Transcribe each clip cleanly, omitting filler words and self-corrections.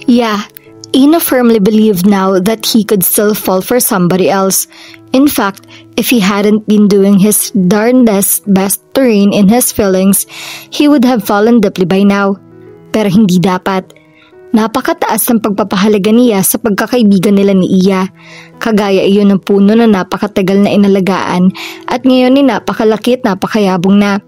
Yeah, Ina firmly believed now that he could still fall for somebody else. In fact, if he hadn't been doing his darndest best to rein in his feelings, he would have fallen deeply by now. Pero hindi dapat. Napakataas ng pagpapahalaga niya sa pagkakaibigan nila ni Iya. Kagaya iyon ng puno na napakatagal na inalagaan at ngayon ay napakalaki at napakayabong na.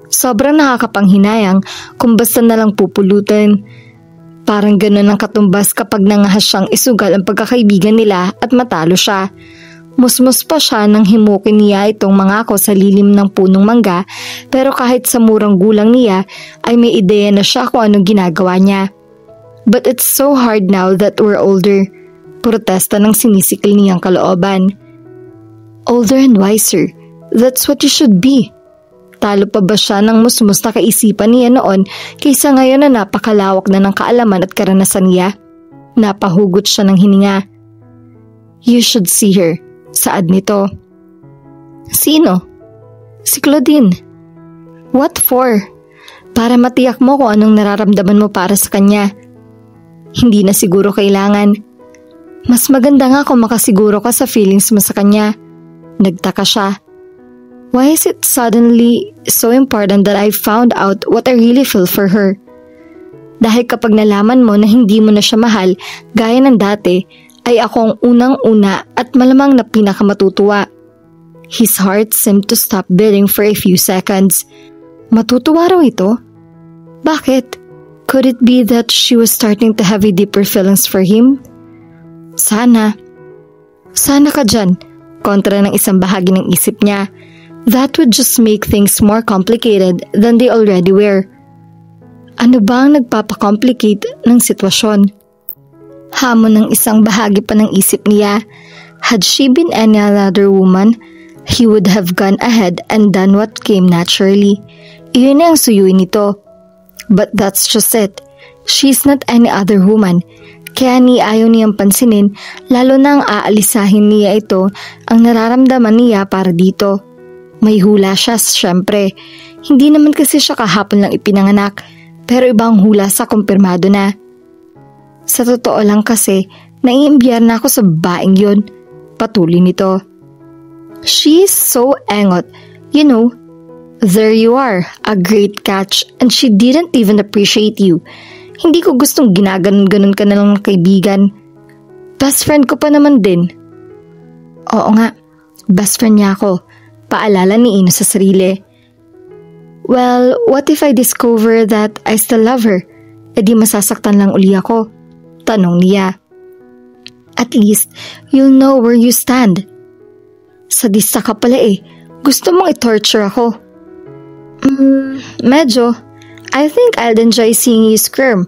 Sobrang nakakapanghinayang kung basta na lang pupulutin. Parang gano'n ang katumbas kapag nangahas siyang isugal ang pagkakaibigan nila at matalo siya. Musmus pa siya nang himukin niya itong mangako sa lilim ng punong mangga, pero kahit sa murang gulang niya ay may ideya na siya kung anong ginagawa niya. But it's so hard now that we're older. Protesta ng sinisikil niyang kalooban. Older and wiser. That's what you should be. Talo pa ba siya ng musmus na kaisipan niya noon kaysa ngayon na napakalawak na ng kaalaman at karanasan niya? Napahugot siya ng hininga. You should see her. Saad nito. Sino? Si Claudine. What for? Para matiyak mo kung anong nararamdaman mo para sa kanya. Hindi na siguro kailangan. Mas maganda nga kung makasiguro ka sa feelings mo sa kanya. Nagtaka siya. Why is it suddenly so important that I found out what I really feel for her? Dahil kapag nalaman mo na hindi mo na siya mahal, gaya ng dati, ay ako ang unang-una at malamang na pinakamatutuwa. His heart seemed to stop beating for a few seconds. Matutuwa raw ito? Bakit? Could it be that she was starting to have a deeper feelings for him? Sana. Sana ka dyan, kontra ng isang bahagi ng isip niya. That would just make things more complicated than they already were. Ano ba ang nagpapakomplicate ng sitwasyon? Hamon ng isang bahagi pa ng isip niya. Had she been any other woman, he would have gone ahead and done what came naturally. Iyon ang suyuin nito. But that's just it. She's not any other woman. Kaya ayaw niyang pansinin, lalo na ang aalisahin niya ito ang nararamdaman niya para dito. May hula siya, syempre. Hindi naman kasi siya kahapon lang ipinanganak, pero ibang hula sa kumpirmado na. Sa totoo lang kasi, naiimbiyar na ako sa babaeng yun. Patuloy nito. She's so engot. You know, there you are, a great catch, and she didn't even appreciate you. Hindi ko gustong ginaganon-ganon ka na lang ng kaibigan. Best friend ko pa naman din. Oo nga, best friend niya ako. Paalala ni Ina sa sarili. Well, what if I discover that I still love her? E di masasaktan lang uli ako. Tanong niya. At least, you'll know where you stand. Sadista ka pala eh. Gusto mong i-torture ako. Medyo. I think I'd enjoy seeing you squirm.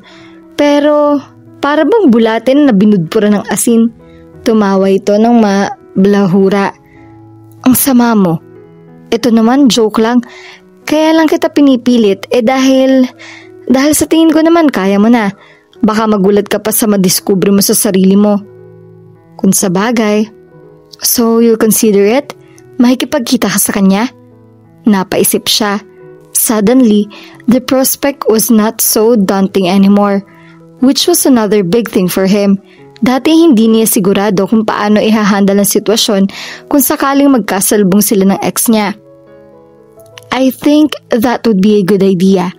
Pero, para bang bulatin na binudpura ng asin? Tumawa ito ng mablahura. Ang sama mo. Ito naman, joke lang. Kaya lang kita pinipilit, dahil sa tingin ko naman kaya mo na. Baka magulat ka pa sa madiskubre mo sa sarili mo. Kung sa bagay. So, you'll consider it? Makikipagkita ka sa kanya? Napaisip siya. Suddenly, the prospect was not so daunting anymore, which was another big thing for him. Dati hindi niya sigurado kung paano ihahandle ang sitwasyon kung sakaling magkasalubong sila ng ex niya. I think that would be a good idea.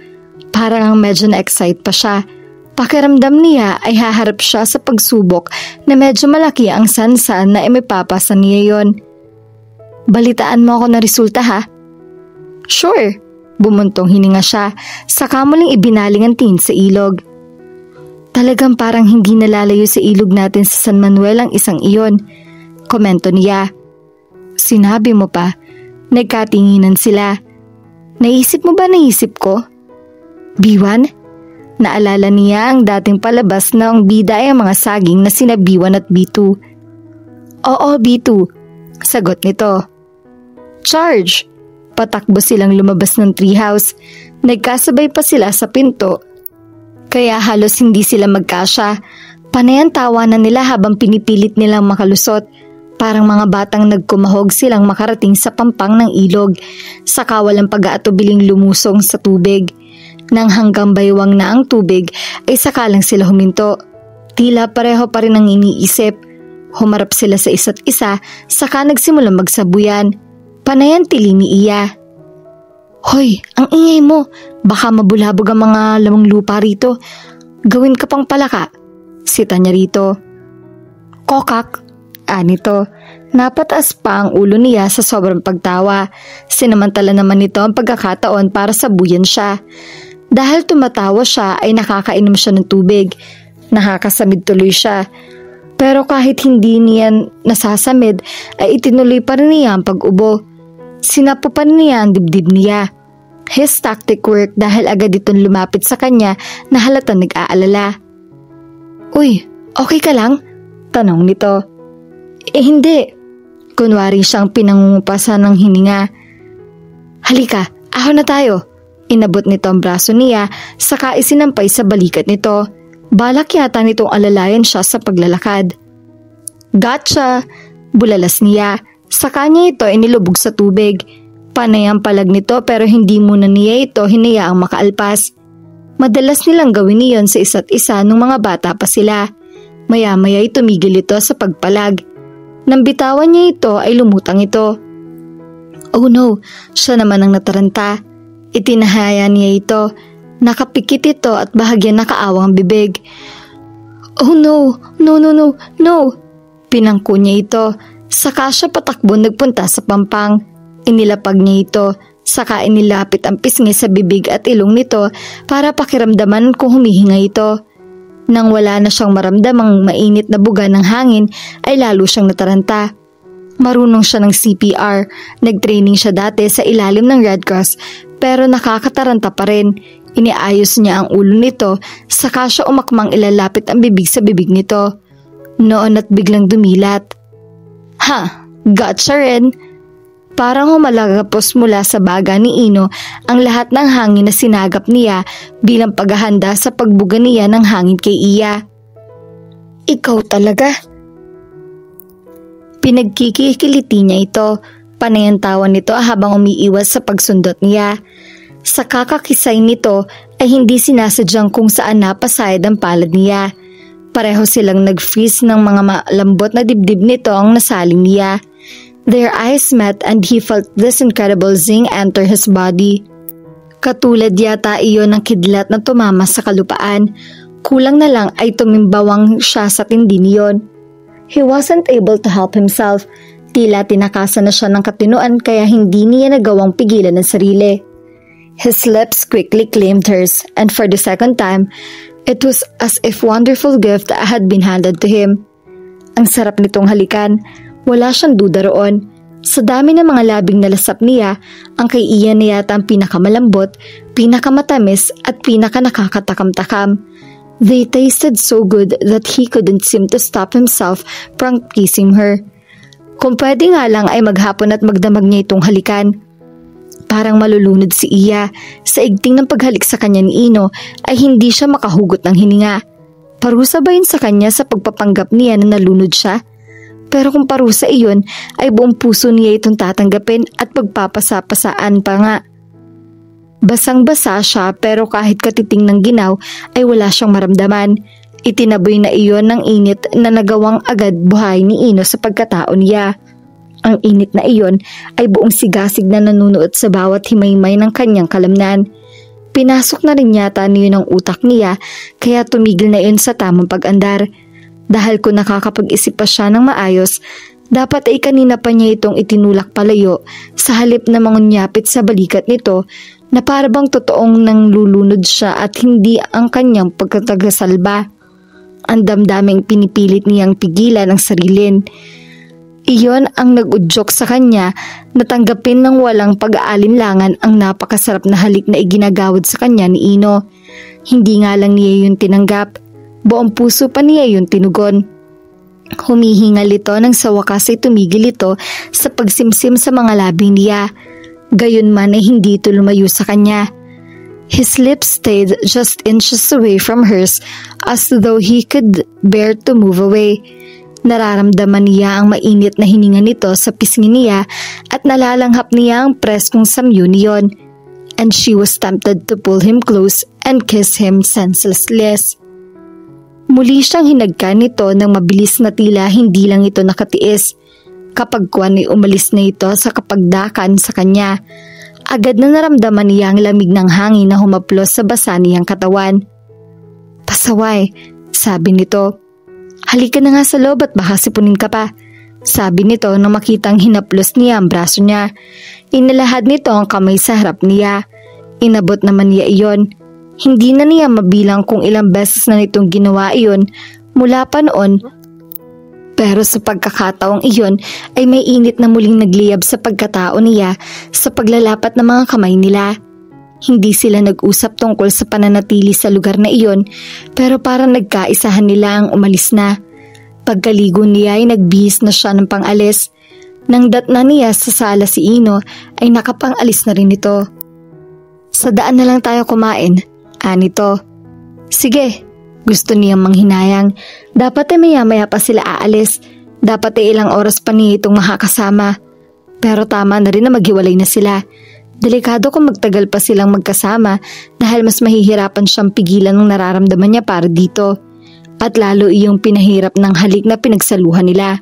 Parang medyo na-excite pa siya. Pakiramdam niya ay haharap siya sa pagsubok na medyo malaki ang sansan na imipapasa niya yon. Balitaan mo ako na resulta ha? Sure, bumuntong hininga siya, saka muling ibinaling ang tingin sa ilog. Talagang parang hindi nalalayo sa ilog natin sa San Manuel ang isang iyon, komento niya. Sinabi mo pa, nagkatinginan sila. Naisip mo ba naisip ko? B1? Naalala niya ang dating palabas na ang bida ay ang mga saging na sina B1 at B2. Oo, B2, sagot nito. Charge! Patakbo silang lumabas ng treehouse. Nagkasabay pa sila sa pinto. Kaya halos hindi sila magkasya. Panay ang tawanan nila habang pinipilit nilang makalusot. Parang mga batang nagkumahog silang makarating sa pampang ng ilog. Saka walang pag-aatubiling lumusong sa tubig. Nang hanggang baywang na ang tubig ay saka lang sila huminto. Tila pareho pa rin ang iniisip. Humarap sila sa isa't isa, saka nagsimulang magsabuyan. Panayan tili ni Iya. Hoy, ang ingay mo. Baka mabulabog ang mga lamang lupa rito. Gawin ka pang palaka. Sita niya rito. Kokak, anito. Napataas pa ang ulo niya sa sobrang pagtawa. Sinamantala naman nito ang pagkakataon para sabuyan siya. Dahil tumatawa siya ay nakakainom siya ng tubig. Nakakasamid tuloy siya. Pero kahit hindi niya nasasamid ay itinuloy pa rin niya ang pag-ubo. Sinapupan niya ang dibdib niya. His tactic worked dahil agad itong lumapit sa kanya na halatang nag-aalala. Uy, okay ka lang? Tanong nito. Hindi. Kunwari siyang pinangungupasan ng hininga. Halika, ahon na tayo. Inabot nito ang braso niya, saka isinampay sa balikat nito. Balak yata nitong alalayan siya sa paglalakad. Gotcha! Bulalas niya. Sa kanya ito inilubog sa tubig. Panay ang palag nito pero hindi muna niya ito hinayaang makaalpas. Madalas nilang gawin niyon sa isa't isa nung mga bata pa sila. Maya-maya ay tumigil ito sa pagpalag. Nang bitawan niya ito ay lumutang ito. Oh no, siya naman ang nataranta. Itinahaya niya ito. Nakapikit ito at bahagyan nakaawang bibig. Oh no, no. Pinangko niya ito. Saka siya patakbo nagpunta sa pampang. Inilapag niya ito. Saka inilapit ang pisngi sa bibig at ilong nito para pakiramdaman kung humihinga ito. Nang wala na siyang maramdamang mainit na buga ng hangin ay lalo siyang nataranta. Marunong siya ng CPR. Nagtraining siya dati sa ilalim ng Red Cross pero nakakataranta pa rin. Iniayos niya ang ulo nito saka siya umakmang ilalapit ang bibig sa bibig nito. Noon at biglang dumilat. Ha, gotcha rin. Parang humalagapos mula sa baga ni Ino ang lahat ng hangin na sinagap niya bilang paghahanda sa pagbuga niya ng hangin kay Iya. Ikaw talaga. Pinagkikikiliti niya ito. Panay ang tawa nito habang umiiwas sa pagsundot niya. Sa kakakisay nito ay hindi sinasadyang kung saan napasayad ang palad niya. Pareho silang nag-freeze ng mga malambot na dibdib nito ang nasaling niya. Their eyes met and he felt this incredible zing enter his body. Katulad yata iyon ng kidlat na tumama sa kalupaan. Kulang na lang ay tumimbawang siya sa tindi niyon. He wasn't able to help himself. Tila tinakasan na siya ng katinuan kaya hindi niya nagawang pigilan ang sarili. His lips quickly claimed hers and for the second time, it was as if wonderful gift had been handed to him. Ang sarap nitong halikan. Wala siyang duda roon. Sa dami ng mga labing nalasap niya, ang kay Ian na yata ang pinakamalambot, pinakamatamis at pinakanakakatakam-takam. They tasted so good that he couldn't seem to stop himself from kissing her. Kung pwede nga lang ay maghapon at magdamag niya itong halikan. Parang malulunod si Iya. Sa igting ng paghalik sa kanya ni Ino ay hindi siya makahugot ng hininga. Parusa ba yun sa kanya sa pagpapanggap niya na nalunod siya? Pero kung parusa iyon ay buong puso niya itong tatanggapin at pagpapasapasaan pa nga. Basang-basa siya pero kahit katiting ng ginaw ay wala siyang maramdaman. Itinaboy na iyon ng init na nagawang agad buhay ni Ino sa pagkatao niya. Ang init na iyon ay buong sigasig na nanunuot sa bawat himaymay ng kanyang kalamnan. Pinasok na rin yata niyon ang utak niya kaya tumigil na iyon sa tamang pag-andar. Dahil kung nakakapag-isip pa siya ng maayos, dapat ay kanina pa niya itong itinulak palayo sa halip na mangunyapit sa balikat nito na parabang totoong nang lulunod siya at hindi ang kanyang pagkatagasalba. Ang damdaming pinipilit niyang pigilan ang sarilin. Iyon ang nag-udyok sa kanya na tanggapin ng walang pag-aalinlangan ang napakasarap na halik na iginagawad sa kanya ni Ino. Hindi nga lang niya yun tinanggap. Buong puso pa niya yun tinugon. Humihingal ito nang sa wakas ay tumigil ito sa pagsimsim sa mga labi niya. Gayunman ay hindi ito lumayo sa kanya. His lips stayed just inches away from hers as though he could bear to move away. Nararamdaman niya ang mainit na hininga nito sa pisngi niya at nalalanghap niya ang preskong samyo niyon. And she was tempted to pull him close and kiss him senselessly. Muli siyang hinagkan nito ng mabilis na tila hindi lang ito nakatiis. Kapag kuwan ay umalis na ito sa kapagdakan sa kanya, agad na naramdaman niya ang lamig ng hangin na humaplos sa basa niyang katawan. "Pasaway," sabi nito. "Halika na nga sa loob at baka sipunin ka pa," sabi nito nang makitang hinaplos niya ang braso niya. Inilahad nito ang kamay sa harap niya. Inabot naman niya iyon. Hindi na niya mabilang kung ilang beses na nitong ginawa iyon mula pa noon. Pero sa pagkakataong iyon ay may init na muling nagliyab sa pagkatao niya sa paglalapat ng mga kamay nila. Hindi sila nag-usap tungkol sa pananatili sa lugar na iyon, pero parang nagkaisahan nila ang umalis na. Pagkaligo niya ay nagbihis na siya ng pangalis. Nang datna niya sa sala si Ino ay nakapangalis na rin ito. "Sa daan na lang tayo kumain," anito. "Sige," gusto niyang manghinayang. Dapat ay maya-maya pa sila aalis. Dapat ay ilang oras pa niya itong makakasama. Pero tama na rin na maghiwalay na sila. Delikado kung magtagal pa silang magkasama dahil mas mahihirapan siyang pigilan ng nararamdaman niya para dito. At lalo iyong pinahirap ng halik na pinagsaluhan nila.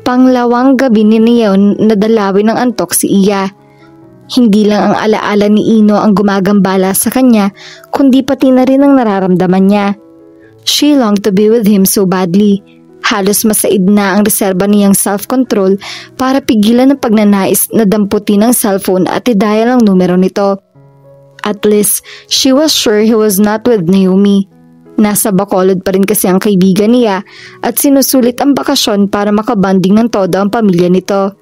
Panglawang gabi ni Neon nadalawin ng antok si Iya. Hindi lang ang alaala ni Ino ang gumagambala sa kanya, kundi pati na rin ang nararamdaman niya. She longed to be with him so badly. Halos masaid na ang reserba niyang self-control para pigilan ang pagnanais na damputin ang cellphone at i-dial ang numero nito. At least, she was sure he was not with Naomi. Nasa Bacolod pa rin kasi ang kaibigan niya at sinusulit ang bakasyon para makabanding ng todo ang pamilya nito.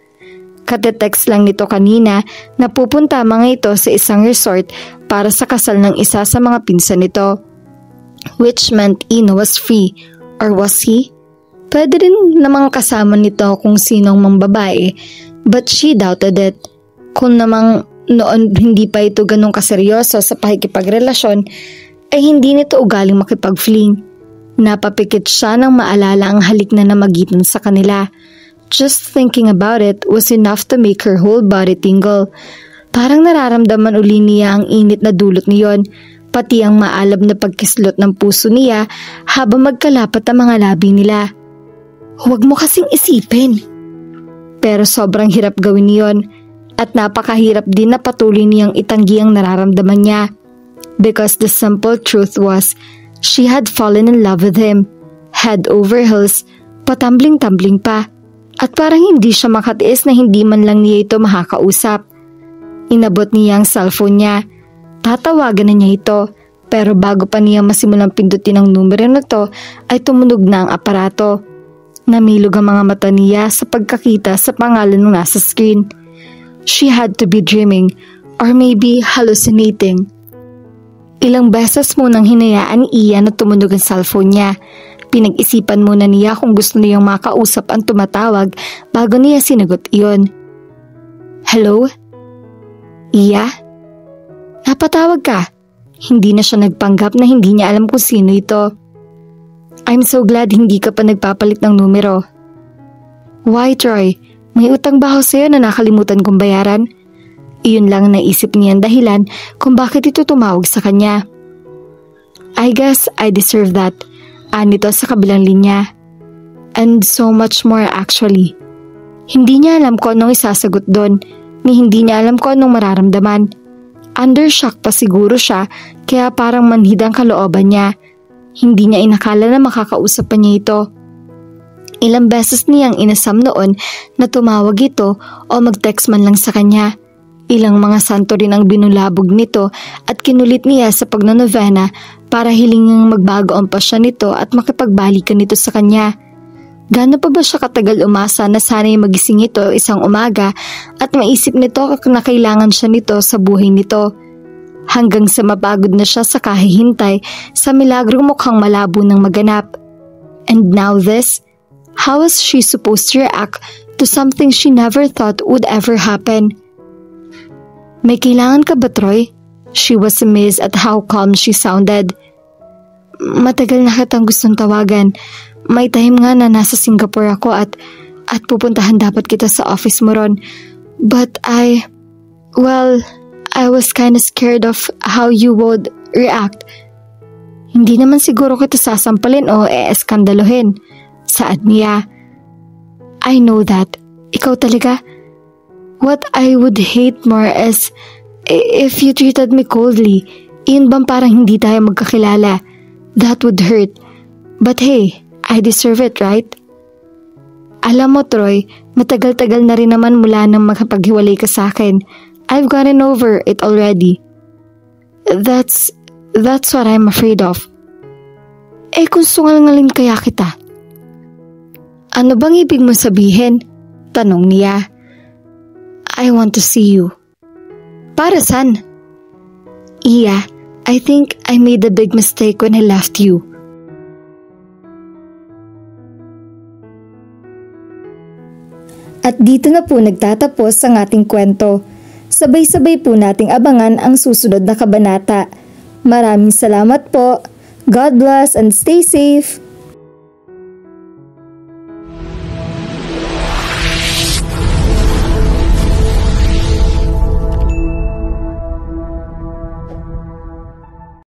Kate-text lang nito kanina na pupunta mga ito sa isang resort para sa kasal ng isa sa mga pinsan nito. Which meant Ino was free, or was he? Pwede rin namang kasama nito kung sinong mang babae, but she doubted it. Kung namang noon hindi pa ito ganong kaseryoso sa pakikipagrelasyon, ay hindi nito ugaling makipag-fling. Napapikit siya nang maalala ang halik na namagitan sa kanila. Just thinking about it was enough to make her whole body tingle. Parang nararamdaman uli niya ang init na dulot niyon, pati ang maalab na pagkislot ng puso niya habang magkalapat ang mga labi nila. Huwag mo kasing isipin. Pero sobrang hirap gawin niyon at napakahirap din na patuloy niyang itanggi ang nararamdaman niya. Because the simple truth was, she had fallen in love with him. Head over heels, patambling-tambling pa. At parang hindi siya makatiis na hindi man lang niya ito makakausap. Inabot niya ang cellphone niya. Tatawagan na niya ito, pero bago pa niya masimulang pindutin ang numero na to, ay tumunog na ang aparato. Namilog ang mga mata niya sa pagkakita sa pangalan ng nasa screen. She had to be dreaming, or maybe hallucinating. Ilang beses munang hinayaan ni Iya na tumunog ang cellphone niya. Pinag-isipan muna niya kung gusto niyang makausap ang tumatawag bago niya sinagot iyon. "Hello? Iya? Napatawag ka?" Hindi na siya nagpanggap na hindi niya alam kung sino ito. "I'm so glad hindi ka pa nagpapalit ng numero." "Why, Troy? May utang ba ako sa'yo na nakalimutan kong bayaran?" Iyon lang naisip niya ang dahilan kung bakit ito tumawag sa kanya. "I guess I deserve that," anito sa kabilang linya. "And so much more actually." Hindi niya alam kung anong isasagot doon, ni hindi niya alam kung anong mararamdaman. Under shock pa siguro siya, kaya parang manhid ang kalooban niya. Hindi niya inakala na makakausap pa niya ito. Ilang beses niyang inasam noon na tumawag ito o mag-text man lang sa kanya. Ilang mga santo rin ang binulabog nito at kinulit niya sa pagnonovena para hilingang magbago ang pasya nito at makipagbalikan nito sa kanya. Gaano pa ba siya katagal umasa na sana'y magising ito isang umaga at maisip nito na kailangan siya nito sa buhay nito. Hanggang sa mapagod na siya sa kahihintay sa milagrong mukhang malabo ng maganap. And now this? How was she supposed to react to something she never thought would ever happen? "May kailangan ka ba, Troy?" She was amazed at how calm she sounded. "Matagal na kitang gustong tawagan. May time nga na nasa Singapore ako at pupuntahan dapat kita sa office mo ron. But I was kinda scared of how you would react." Hindi naman siguro kita sasampalin o eskandaluhin. Saad niya. I know that. Ikaw talaga. What I would hate more is if you treated me coldly. Iyon bang parang hindi tayo magkakilala? That would hurt. But hey, I deserve it, right? Alam mo, Troy, matagal-tagal na rin naman mula nang makapaghiwalay ka sa akin. I've gotten over it already. That's what I'm afraid of. Kung sungal-ngalin kaya kita? Ano bang ibig mo sabihin? Tanong niya. I want to see you. Para saan? Iya, I think I made a big mistake when I left you. At dito na po nagtatapos ang ating kwento. Sabay-sabay po nating abangan ang susunod na kabanata. Maraming salamat po. God bless and stay safe.